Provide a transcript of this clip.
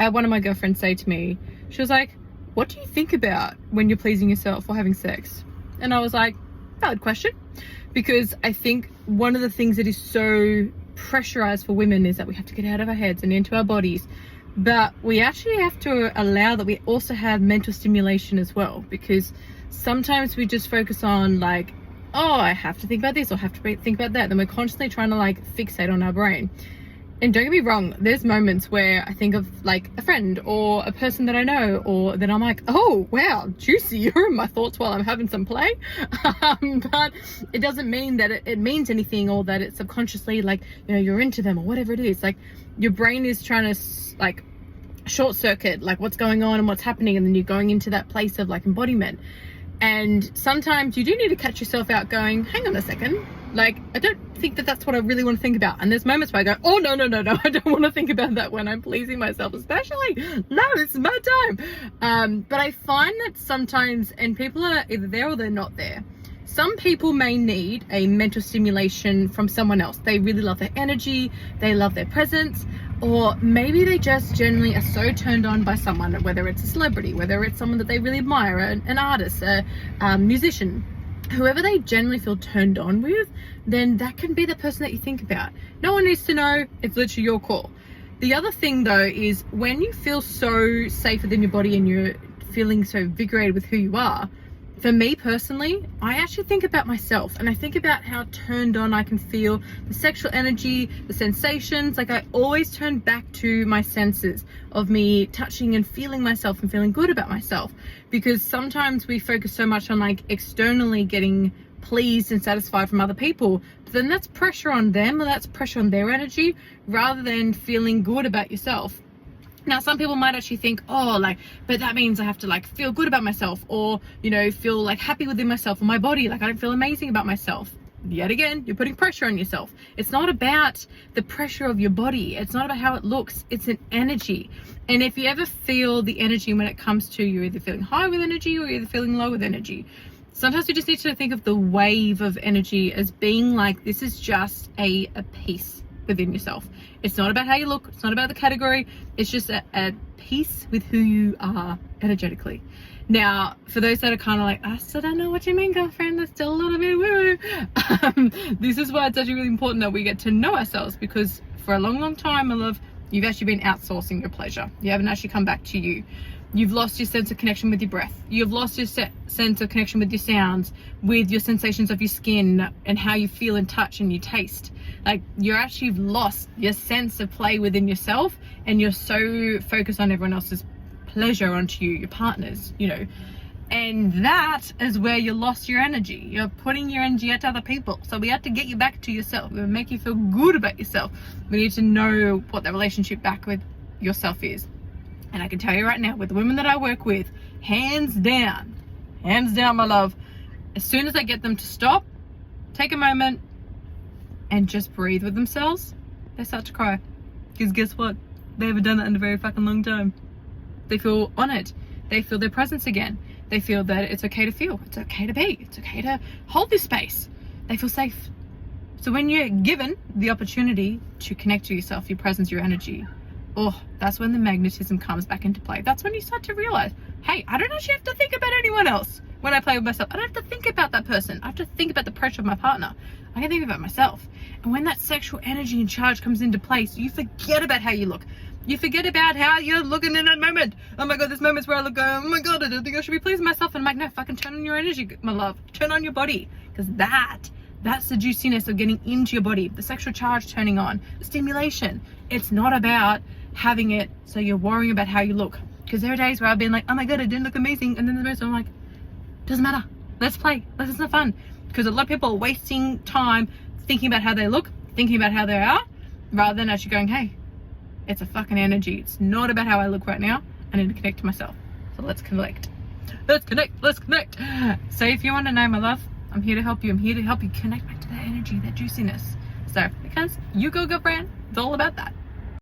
I had one of my girlfriends say to me, she was like, what do you think about when you're pleasing yourself or having sex? And I was like, valid question. Because I think one of the things that is so pressurized for women is that we have to get out of our heads and into our bodies. But we actually have to allow that we also have mental stimulation as well, because sometimes we just focus on like, oh, I have to think about this or have to think about that. Then we're constantly trying to like fixate on our brain. And don't get me wrong, there's moments where I think of like a friend or a person that I know, or then I'm like, oh, wow, juicy, you're in my thoughts while I'm having some play. But it doesn't mean that it means anything, or that it's subconsciously like, you know, you're into them or whatever it is. Like your brain is trying to like short circuit like what's going on and what's happening, and then you're going into that place of like embodiment. And sometimes you do need to catch yourself out going, hang on a second, like I don't think that that's what I really want to think about. And there's moments where I go, oh no, I don't want to think about that when I'm pleasing myself, especially, no, it's my time. But I find that sometimes, and people are either there or they're not there. Some people may need a mental stimulation from someone else. They really love their energy, they love their presence, or maybe they just generally are so turned on by someone, whether it's a celebrity, whether it's someone that they really admire, an artist, a musician, whoever they generally feel turned on with, then that can be the person that you think about. No one needs to know, it's literally your call. The other thing though is when you feel so safe within your body and you're feeling so invigorated with who you are, for me personally, I actually think about myself, and I think about how turned on I can feel, the sexual energy, the sensations. Like I always turn back to my senses of me touching and feeling myself and feeling good about myself, because sometimes we focus so much on like externally getting pleased and satisfied from other people, but then that's pressure on them, or that's pressure on their energy, rather than feeling good about yourself. Now, some people might actually think, oh, like, but that means I have to like feel good about myself, or, you know, feel like happy within myself or my body. Like I don't feel amazing about myself. Yet again, you're putting pressure on yourself. It's not about the pressure of your body. It's not about how it looks. It's an energy. And if you ever feel the energy when it comes to you're either feeling high with energy or you're either feeling low with energy, sometimes you just need to think of the wave of energy as being like, this is just a piece within yourself. It's not about how you look. It's not about the category. It's just a piece with who you are energetically. Now, for those that are kind of like, I still don't know what you mean, girlfriend, there's still a little bit woo-woo. This is why it's actually really important that we get to know ourselves, because for a long time, my love, you've actually been outsourcing your pleasure. You haven't actually come back to you. You've lost your sense of connection with your breath. You've lost your sense of connection with your sounds, with your sensations of your skin and how you feel and touch and you taste. Like you're actually lost your sense of play within yourself, and you're so focused on everyone else's pleasure onto you, your partners, you know. And that is where you lost your energy. You're putting your energy out to other people. So we have to get you back to yourself. We make you feel good about yourself. We need to know what the relationship back with yourself is. And I can tell you right now, with the women that I work with, hands down, my love, as soon as I get them to stop, take a moment, and just breathe with themselves, they start to cry. Because guess what? They haven't done that in a very fucking long time. They feel honored. They feel their presence again. They feel that it's okay to feel. It's okay to be. It's okay to hold this space. They feel safe. So when you're given the opportunity to connect to yourself, your presence, your energy, oh, that's when the magnetism comes back into play. That's when you start to realize, hey, I don't actually have to think about anyone else when I play with myself. I don't have to think about that person. I have to think about the pressure of my partner. I can think about myself. And when that sexual energy and charge comes into place, you forget about how you look. You forget about how you're looking in that moment. Oh my God, there's moments where I look going, oh my God, I don't think I should be pleasing myself. And I'm like, no, fucking turn on your energy, my love. Turn on your body. Because that's the juiciness of getting into your body. The sexual charge turning on. The stimulation. It's not about having it so you're worrying about how you look. Because there are days where I've been like, oh my God, I didn't look amazing. And then the moments I'm like, doesn't matter. Let's play. Let's have fun. Because a lot of people are wasting time thinking about how they look, thinking about how they are, rather than actually going, hey, it's a fucking energy. It's not about how I look right now. I need to connect to myself. So let's connect. Let's connect. So if you want to know, my love, I'm here to help you. I'm here to help you connect back to that energy, that juiciness. So because you go, girlfriend, it's all about that.